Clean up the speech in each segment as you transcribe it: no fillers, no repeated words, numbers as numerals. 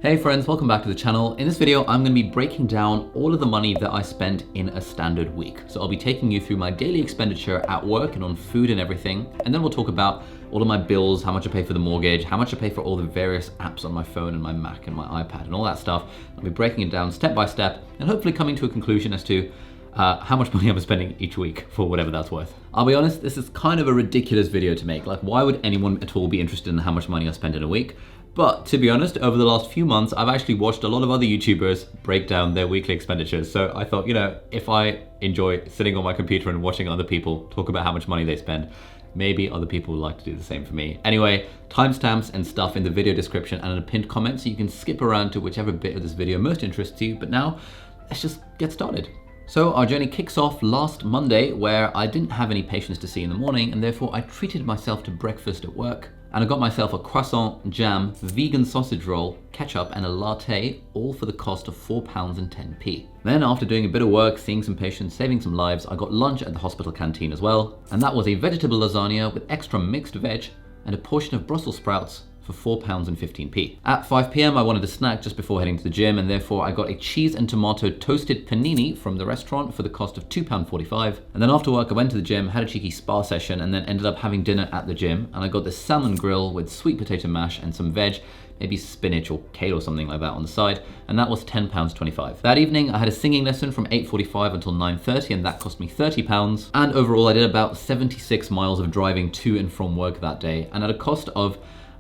Hey friends, welcome back to the channel. In this video, I'm going to be breaking down all of the money that I spent in a standard week. So I'll be taking you through my daily expenditure at work and on food and everything. And then we'll talk about all of my bills, how much I pay for the mortgage, how much I pay for all the various apps on my phone and my Mac and my iPad and all that stuff. I'll be breaking it down step by step and hopefully coming to a conclusion as to how much money I'm spending each week for whatever that's worth. I'll be honest, this is kind of a ridiculous video to make. Like, why would anyone at all be interested in how much money I spend in a week? But to be honest, over the last few months, I've actually watched a lot of other YouTubers break down their weekly expenditures. So I thought, if I enjoy sitting on my computer and watching other people talk about how much money they spend, maybe other people would like to do the same for me. Anyway, timestamps and stuff in the video description and in a pinned comment, so you can skip around to whichever bit of this video most interests you. But now, let's just get started. So our journey kicks off last Monday, where I didn't have any patients to see in the morning, and therefore I treated myself to breakfast at work. And I got myself a croissant, jam, vegan sausage roll, ketchup, and a latte, all for the cost of £4.10. Then after doing a bit of work, seeing some patients, saving some lives, I got lunch at the hospital canteen as well. And that was a vegetable lasagna with extra mixed veg and a portion of Brussels sprouts for £4.15. At 5 p.m, I wanted a snack just before heading to the gym, and therefore I got a cheese and tomato toasted panini from the restaurant for the cost of £2.45. And then after work, I went to the gym, had a cheeky spa session, and then ended up having dinner at the gym. And I got this salmon grill with sweet potato mash and some veg, maybe spinach or kale or something like that on the side, and that was £10.25. That evening, I had a singing lesson from 8:45 until 9:30, and that cost me £30. And overall, I did about 76 miles of driving to and from work that day, and at a cost of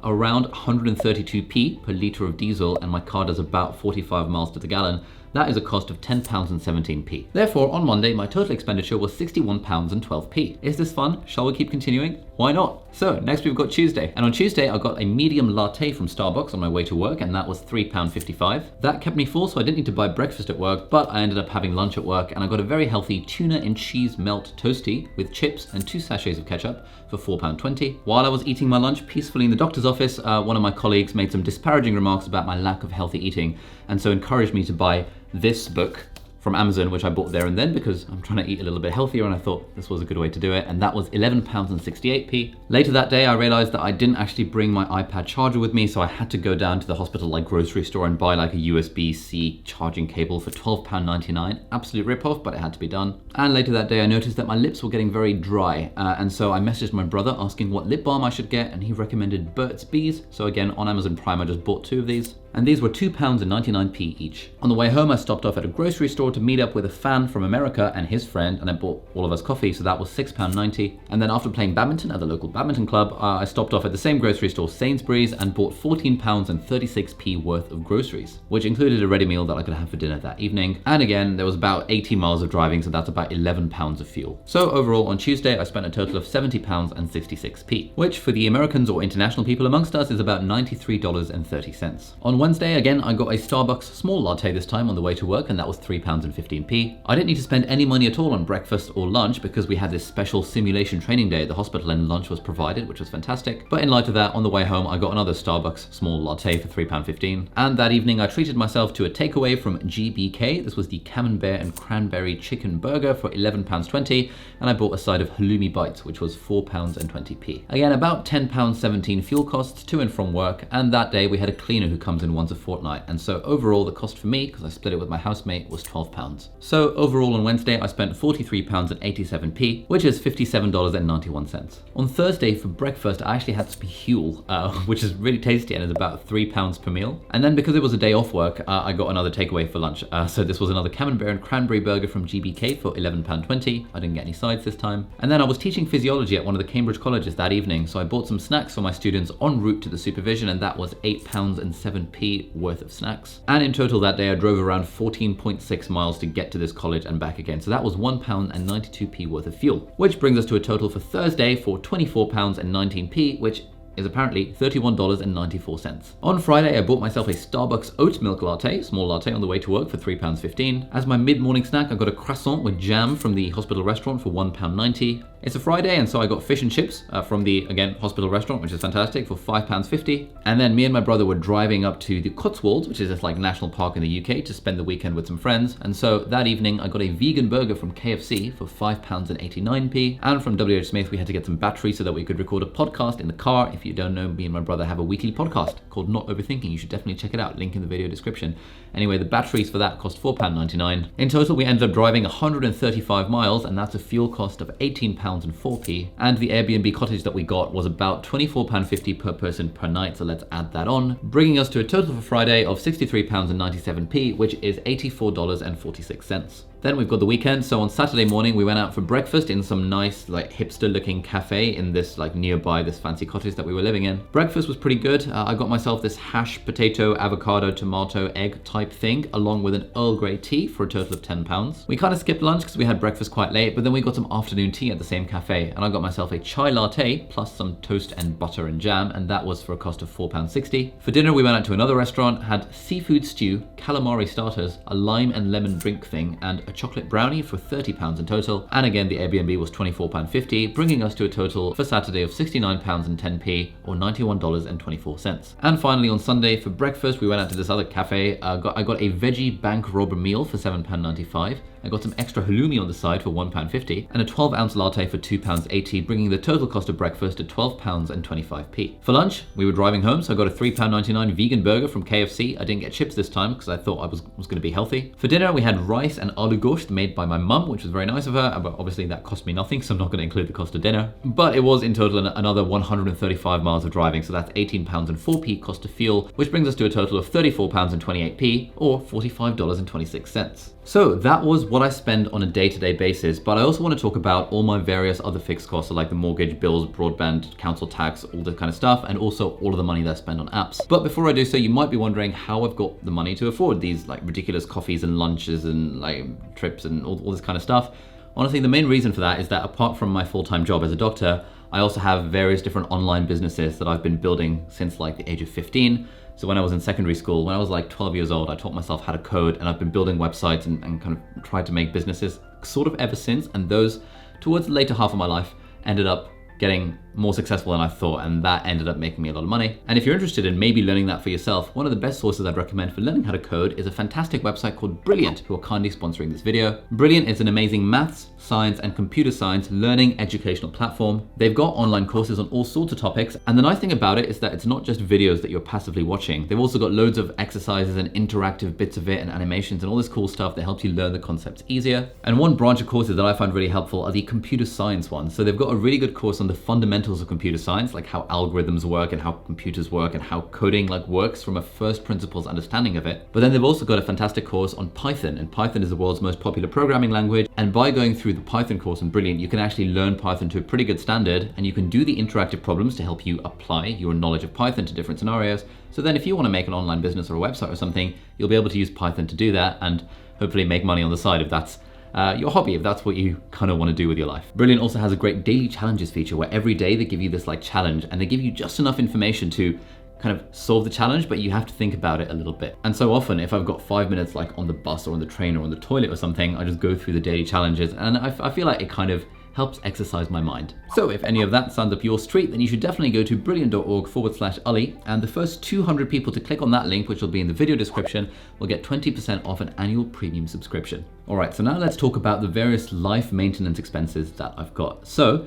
around 132p per litre of diesel, and my car does about 45 miles to the gallon. That is a cost of £10.17. Therefore, on Monday, my total expenditure was £61.12. Is this fun? Shall we keep continuing? Why not? So next we've got Tuesday. And on Tuesday, I got a medium latte from Starbucks on my way to work, and that was £3.55. That kept me full, so I didn't need to buy breakfast at work, but I ended up having lunch at work, and I got a very healthy tuna and cheese melt toasty with chips and 2 sachets of ketchup for £4.20. While I was eating my lunch peacefully in the doctor's office, one of my colleagues made some disparaging remarks about my lack of healthy eating, and so encouraged me to buy this book from Amazon, which I bought there and then because I'm trying to eat a little bit healthier, and I thought this was a good way to do it, and that was £11.68. Later that day, I realized that I didn't actually bring my iPad charger with me, so I had to go down to the hospital grocery store and buy a USB-C charging cable for £12.99. Absolute rip-off, but it had to be done. And later that day, I noticed that my lips were getting very dry, and so I messaged my brother asking what lip balm I should get, and he recommended Burt's Bees. So again, on Amazon Prime, I just bought 2 of these, and these were £2.99 each. On the way home, I stopped off at a grocery store to meet up with a fan from America and his friend, and I bought all of us coffee, so that was £6.90. And then after playing badminton at the local badminton club, I stopped off at the same grocery store, Sainsbury's, and bought £14.36 worth of groceries, which included a ready meal that I could have for dinner that evening. And again, there was about 80 miles of driving, so that's about £11 of fuel. So overall, on Tuesday, I spent a total of £70.66, which for the Americans or international people amongst us is about $93.30. On Wednesday, again, I got a Starbucks small latte this time on the way to work, and that was £3.15. I didn't need to spend any money at all on breakfast or lunch because we had this special simulation training day at the hospital and lunch was provided, which was fantastic. But in light of that, on the way home, I got another Starbucks small latte for £3.15. And that evening, I treated myself to a takeaway from GBK. This was the Camembert and Cranberry Chicken Burger for £11.20, and I bought a side of halloumi bites, which was £4.20. Again, about £10.17 fuel costs to and from work, and that day we had a cleaner who comes in once a fortnight, and so overall the cost for me, because I split it with my housemate, was £12. So overall on Wednesday I spent £43.87, which is $57.91. On Thursday for breakfast I actually had some Huel, which is really tasty and is about £3 per meal. And then because it was a day off work, I got another takeaway for lunch. So this was another Camembert and Cranberry Burger from GBK for £11.20. I didn't get any sides this time. And then I was teaching physiology at one of the Cambridge colleges that evening, so I bought some snacks for my students en route to the supervision, and that was £8.07 worth of snacks. And in total that day I drove around 14.6 miles to get to this college and back again, so that was £1.92 worth of fuel, which brings us to a total for Thursday for £24.19, which is apparently $31.94. On Friday, I bought myself a Starbucks oat milk latte, small latte, on the way to work for £3.15. As my mid-morning snack, I got a croissant with jam from the hospital restaurant for £1.90, It's a Friday, and so I got fish and chips from the, again, hospital restaurant, which is fantastic, for £5.50. And then me and my brother were driving up to the Cotswolds, which is this like national park in the UK, to spend the weekend with some friends. And so that evening I got a vegan burger from KFC for £5.89. And from WH Smith, we had to get some batteries so that we could record a podcast in the car. If you don't know, me and my brother have a weekly podcast called Not Overthinking. You should definitely check it out. Link in the video description. Anyway, the batteries for that cost £4.99. In total, we ended up driving 135 miles, and that's a fuel cost of £18.04. And the Airbnb cottage that we got was about £24.50 per person per night. So let's add that on, bringing us to a total for Friday of £63.97, which is $84.46. Then we've got the weekend. So on Saturday morning, we went out for breakfast in some nice, like hipster looking cafe in this like nearby this fancy cottage that we were living in. Breakfast was pretty good. I got myself this hash potato, avocado, tomato, egg type thing, along with an Earl Grey tea for a total of £10. We kind of skipped lunch because we had breakfast quite late, but then we got some afternoon tea at the same cafe, and I got myself a chai latte plus some toast and butter and jam, and that was for a cost of £4.60. For dinner, we went out to another restaurant, had seafood stew, calamari starters, a lime and lemon drink thing, and a chocolate brownie for £30 in total. And again, the Airbnb was £24.50, bringing us to a total for Saturday of £69.10 or $91.24. And finally on Sunday for breakfast, we went out to this other cafe. I got a veggie bank robber meal for £7.95. I got some extra halloumi on the side for £1.50 and a 12-ounce latte for £2.80, bringing the total cost of breakfast to £12.25. For lunch, we were driving home, so I got a £3.99 vegan burger from KFC. I didn't get chips this time because I thought I was going to be healthy. For dinner, we had rice and aloo gosht made by my mum, which was very nice of her, but obviously that cost me nothing, so I'm not going to include the cost of dinner. But it was in total another 135 miles of driving, so that's £18.04 cost of fuel, which brings us to a total of £34.28 or $45.26. So that was what I spend on a day-to-day basis, but I also want to talk about all my various other fixed costs, so like the mortgage, bills, broadband, council tax, all that kind of stuff, and also all of the money that I spend on apps. But before I do so, you might be wondering how I've got the money to afford these like ridiculous coffees and lunches and like trips and all this kind of stuff. Honestly, the main reason for that is that apart from my full-time job as a doctor, I also have various different online businesses that I've been building since like the age of 15. So when I was in secondary school, when I was like 12 years old, I taught myself how to code, and I've been building websites and kind of tried to make businesses sort of ever since. And those, towards the later half of my life, ended up getting more successful than I thought, and that ended up making me a lot of money. And if you're interested in maybe learning that for yourself, one of the best sources I'd recommend for learning how to code is a fantastic website called Brilliant, who are kindly sponsoring this video. Brilliant is an amazing maths, science, and computer science learning educational platform. They've got online courses on all sorts of topics, and the nice thing about it is that it's not just videos that you're passively watching. They've also got loads of exercises and interactive bits of it and animations and all this cool stuff that helps you learn the concepts easier. And one branch of courses that I find really helpful are the computer science ones. So they've got a really good course on the fundamentals of computer science, like how algorithms work and how computers work and how coding like works from a first principles understanding of it. But then they've also got a fantastic course on Python, and Python is the world's most popular programming language. And by going through the Python course in Brilliant, you can actually learn Python to a pretty good standard, and you can do the interactive problems to help you apply your knowledge of Python to different scenarios. So then if you want to make an online business or a website or something, you'll be able to use Python to do that and hopefully make money on the side if that's your hobby, if that's what you kind of want to do with your life. Brilliant also has a great daily challenges feature where every day they give you this like challenge, and they give you just enough information to kind of solve the challenge, but you have to think about it a little bit. And so often, if I've got 5 minutes like on the bus or on the train or on the toilet or something, I just go through the daily challenges, and I feel like it kind of helps exercise my mind. So if any of that sounds up your street, then you should definitely go to brilliant.org/Ully, and the first 200 people to click on that link, which will be in the video description, will get 20% off an annual premium subscription. All right, so now let's talk about the various life maintenance expenses that I've got. So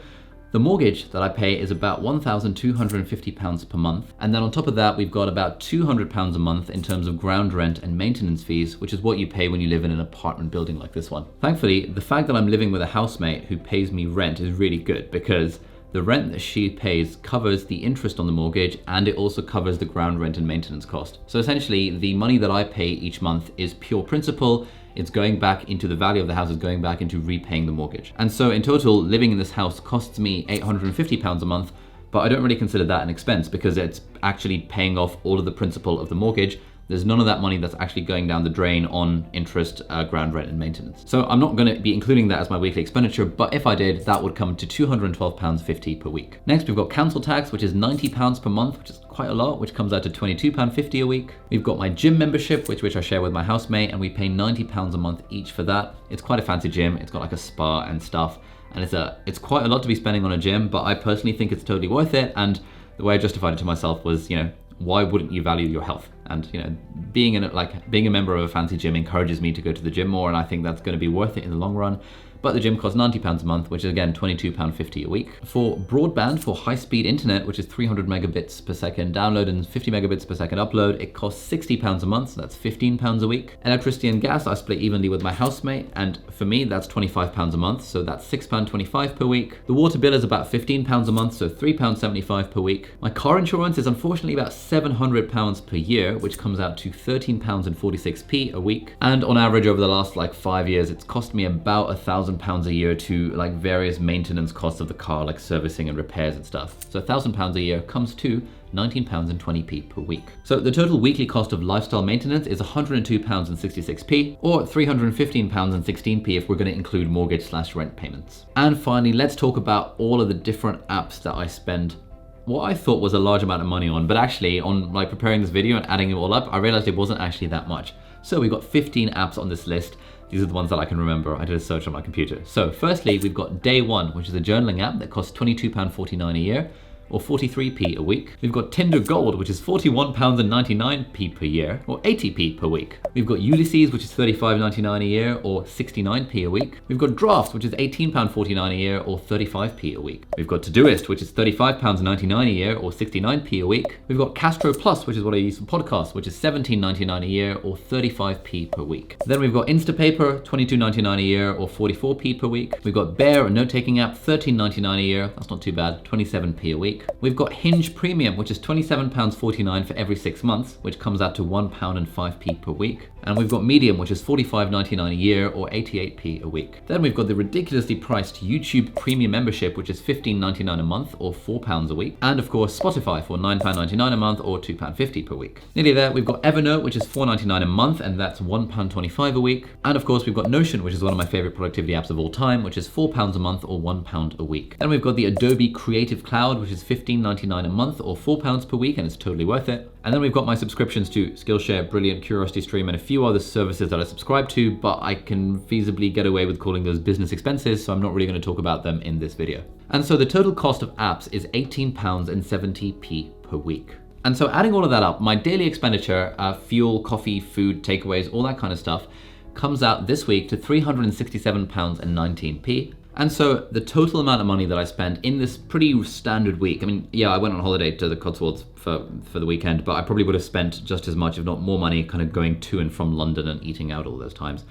the mortgage that I pay is about £1,250 per month. And then on top of that, we've got about £200 a month in terms of ground rent and maintenance fees, which is what you pay when you live in an apartment building like this one. Thankfully, the fact that I'm living with a housemate who pays me rent is really good, because the rent that she pays covers the interest on the mortgage, and it also covers the ground rent and maintenance cost. So essentially, the money that I pay each month is pure principal. It's going back into the value of the house, is going back into repaying the mortgage. And so in total, living in this house costs me £850 a month, but I don't really consider that an expense because it's actually paying off all of the principal of the mortgage. There's none of that money that's actually going down the drain on interest, ground rent and maintenance. So I'm not gonna be including that as my weekly expenditure, but if I did, that would come to £212.50 per week. Next, we've got council tax, which is £90 per month, which is quite a lot, which comes out to £22.50 a week. We've got my gym membership, which I share with my housemate, and we pay £90 a month each for that. It's quite a fancy gym. It's got like a spa and stuff. And it's quite a lot to be spending on a gym, but I personally think it's totally worth it. And the way I justified it to myself was, why wouldn't you value your health? And being a member of a fancy gym encourages me to go to the gym more, and I think that's going to be worth it in the long run. But the gym costs £90 a month, which is again £22.50 a week. For broadband, for high-speed internet, which is 300 megabits per second download and 50 megabits per second upload, it costs £60 a month, so that's £15 a week. Electricity and gas I split evenly with my housemate, and for me that's £25 a month, so that's £6.25 per week. The water bill is about £15 a month, so £3.75 per week. My car insurance is unfortunately about £700 per year, which comes out to £13.46 a week. And on average over the last 5 years, it's cost me about £1,000 a year to various maintenance costs of the car, like servicing and repairs and stuff. So £1,000 a year comes to £19.20 per week. So the total weekly cost of lifestyle maintenance is £102.66, or £315.16 if we're going to include mortgage/rent payments. And finally, let's talk about all of the different apps that I spend what I thought was a large amount of money on, but actually on preparing this video and adding it all up, I realized it wasn't actually that much. So we've got 15 apps on this list. These are the ones that I can remember. I did a search on my computer. So firstly, we've got Day One, which is a journaling app that costs £22.49 a year, or 43p a week. We've got Tinder Gold, which is £41.99 per year, or 80p per week. We've got Ulysses, which is £35.99 a year, or 69p a week. We've got Drafts, which is £18.49 a year, or 35p a week. We've got Todoist, which is £35.99 a year, or 69p a week. We've got Castro Plus, which is what I use for podcasts, which is £17.99 a year, or 35p per week. Then we've got Instapaper, £22.99 a year, or 44p per week. We've got Bear, a note-taking app, £13.99 a year. That's not too bad, 27p a week. We've got Hinge Premium, which is £27.49 for every 6 months, which comes out to £1.05 per week. And we've got Medium, which is £45.99 a year, or 88p a week. Then we've got the ridiculously priced YouTube Premium membership, which is £15.99 a month, or £4 a week. And of course, Spotify for £9.99 a month, or £2.50 per week. Nearly there, we've got Evernote, which is £4.99 a month, and that's £1.25 a week. And of course, we've got Notion, which is one of my favorite productivity apps of all time, which is £4 a month, or £1 a week. Then we've got the Adobe Creative Cloud, which is $15.99 a month, or £4 per week, and it's totally worth it. And then we've got my subscriptions to Skillshare, Brilliant, CuriosityStream, and a few other services that I subscribe to, but I can feasibly get away with calling those business expenses, so I'm not really going to talk about them in this video. And so the total cost of apps is £18.70 per week. And so adding all of that up, my daily expenditure, fuel, coffee, food, takeaways, all that kind of stuff, comes out this week to £367.19. And so the total amount of money that I spent in this pretty standard week, I went on holiday to the Cotswolds for the weekend, but I probably would have spent just as much, if not more money, kind of going to and from London and eating out all those times.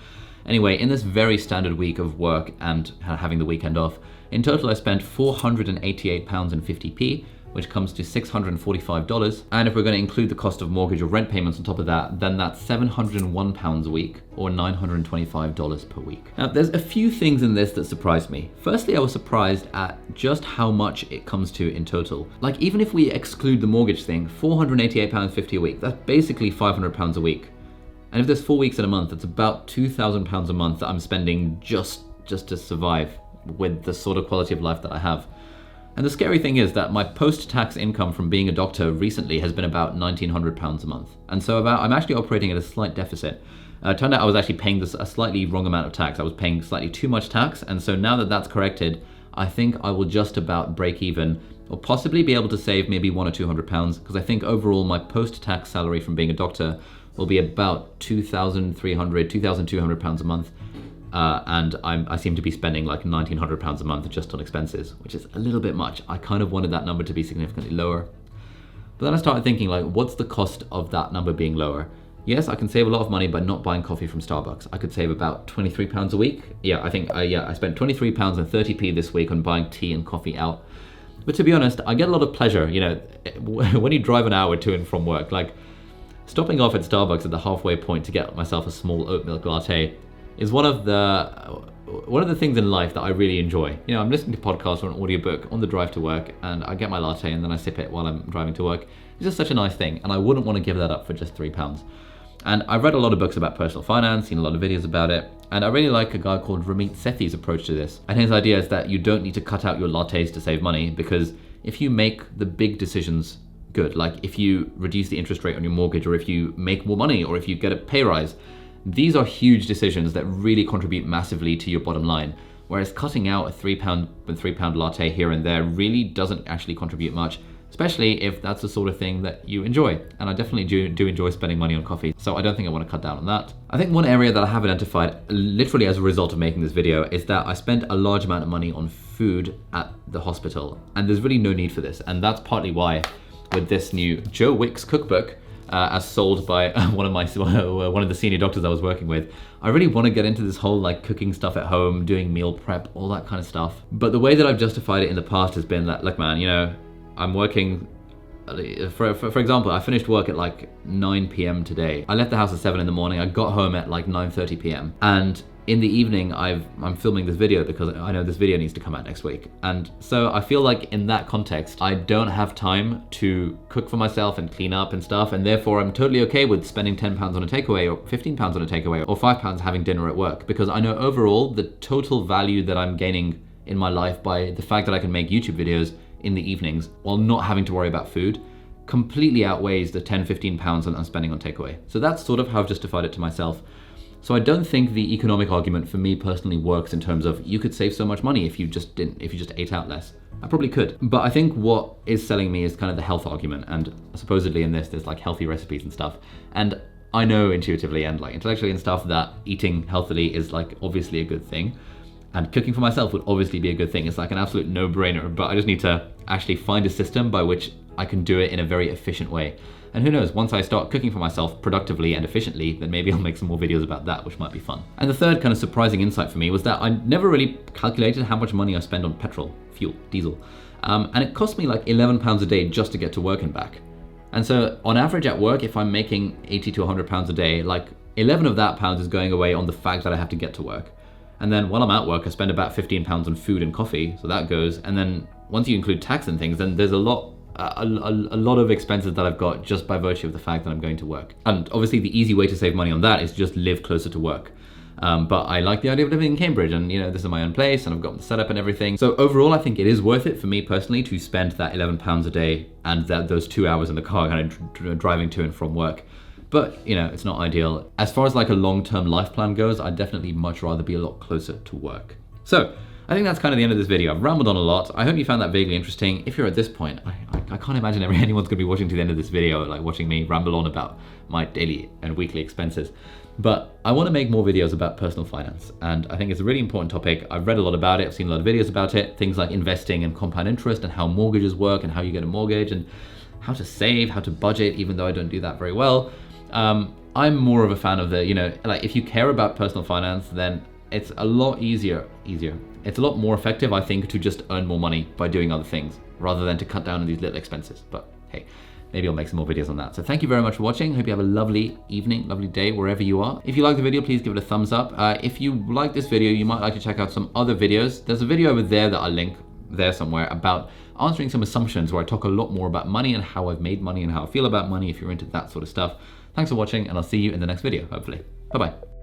Anyway, in this very standard week of work and having the weekend off, in total I spent £488.50, which comes to $645. And if we're going to include the cost of mortgage or rent payments on top of that, then that's £701 a week, or $925 per week. Now, there's a few things in this that surprised me. Firstly, I was surprised at just how much it comes to in total. Even if we exclude the mortgage thing, £488.50 a week, that's basically £500 a week. And if there's 4 weeks in a month, it's about £2,000 a month that I'm spending just to survive with the sort of quality of life that I have. And the scary thing is that my post-tax income from being a doctor recently has been about £1,900 a month. And so I'm actually operating at a slight deficit. It turned out I was actually paying a slightly wrong amount of tax. I was paying slightly too much tax. And so now that that's corrected, I think I will just about break even, or possibly be able to save maybe £100 or £200, because I think overall my post-tax salary from being a doctor will be about £2,300, £2,200 a month. And I seem to be spending like £1,900 a month just on expenses, which is a little bit much. I kind of wanted that number to be significantly lower. But then I started thinking, what's the cost of that number being lower? Yes, I can save a lot of money by not buying coffee from Starbucks. I could save about £23 a week. Yeah, I think I spent £23 and 30p this week on buying tea and coffee out. But to be honest, I get a lot of pleasure, when you drive an hour to and from work, stopping off at Starbucks at the halfway point to get myself a small oat milk latte is one of the things in life that I really enjoy. I'm listening to podcasts or an audiobook on the drive to work, and I get my latte and then I sip it while I'm driving to work. It's just such a nice thing, and I wouldn't want to give that up for just £3. And I've read a lot of books about personal finance, seen a lot of videos about it, and I really like a guy called Ramit Sethi's approach to this. And his idea is that you don't need to cut out your lattes to save money, because if you make the big decisions good, like if you reduce the interest rate on your mortgage, or if you make more money, or if you get a pay rise, these are huge decisions that really contribute massively to your bottom line. Whereas cutting out a £3 latte here and there really doesn't actually contribute much, especially if that's the sort of thing that you enjoy. And I definitely do enjoy spending money on coffee, so I don't think I want to cut down on that. I think one area that I have identified literally as a result of making this video is that I spent a large amount of money on food at the hospital, and there's really no need for this. And that's partly why with this new Joe Wicks cookbook, as sold by one of the senior doctors I was working with, I really want to get into this whole like cooking stuff at home, doing meal prep, all that kind of stuff. But the way that I've justified it in the past has been that, look man, you know, I'm working, for example, I finished work at like 9 p.m. today. I left the house at 7 in the morning. I got home at like 9:30 p.m. And in the evening, I'm filming this video because I know this video needs to come out next week. And so I feel like in that context, I don't have time to cook for myself and clean up and stuff. And therefore I'm totally okay with spending £10 on a takeaway or £15 on a takeaway or £5 having dinner at work, because I know overall the total value that I'm gaining in my life by the fact that I can make YouTube videos in the evenings while not having to worry about food completely outweighs the £10-15 I'm spending on takeaway. So that's sort of how I've justified it to myself. So I don't think the economic argument for me personally works in terms of you could save so much money if you just ate out less. I probably could. But I think what is selling me is kind of the health argument, and supposedly in this there's like healthy recipes and stuff. And I know intuitively and like intellectually and stuff that eating healthily is like obviously a good thing. And cooking for myself would obviously be a good thing. It's like an absolute no-brainer, but I just need to actually find a system by which I can do it in a very efficient way. And who knows, once I start cooking for myself productively and efficiently, then maybe I'll make some more videos about that, which might be fun. And the third kind of surprising insight for me was that I never really calculated how much money I spend on petrol, fuel, diesel. And it cost me like £11 a day just to get to work and back. And so on average at work, if I'm making £80 to £100 a day, like 11 of that pounds is going away on the fact that I have to get to work. And then while I'm at work, I spend about £15 on food and coffee, so that goes. And then once you include tax and things, then there's a lot of expenses that I've got just by virtue of the fact that I'm going to work. And obviously the easy way to save money on that is just live closer to work. But I like the idea of living in Cambridge, and you know, this is my own place and I've got the setup and everything. So overall, I think it is worth it for me personally to spend that £11 a day and those 2 hours in the car kind of driving to and from work. But you know, it's not ideal. As far as like a long-term life plan goes, I'd definitely much rather be a lot closer to work. So I think that's kind of the end of this video. I've rambled on a lot. I hope you found that vaguely interesting. If you're at this point, I can't imagine anyone's gonna be watching to the end of this video, like watching me ramble on about my daily and weekly expenses. But I wanna make more videos about personal finance. And I think it's a really important topic. I've read a lot about it. I've seen a lot of videos about it. Things like investing and compound interest and how mortgages work and how you get a mortgage and how to save, how to budget, even though I don't do that very well. I'm more of a fan of the, you know, like if you care about personal finance, then it's a lot easier. It's a lot more effective, I think, to just earn more money by doing other things rather than to cut down on these little expenses. But hey, maybe I'll make some more videos on that. So thank you very much for watching. Hope you have a lovely evening, lovely day, wherever you are. If you like the video, please give it a thumbs up. If you like this video, you might like to check out some other videos. There's a video over there that I'll link there somewhere about answering some assumptions where I talk a lot more about money and how I've made money and how I feel about money if you're into that sort of stuff. Thanks for watching, and I'll see you in the next video, hopefully. Bye-bye.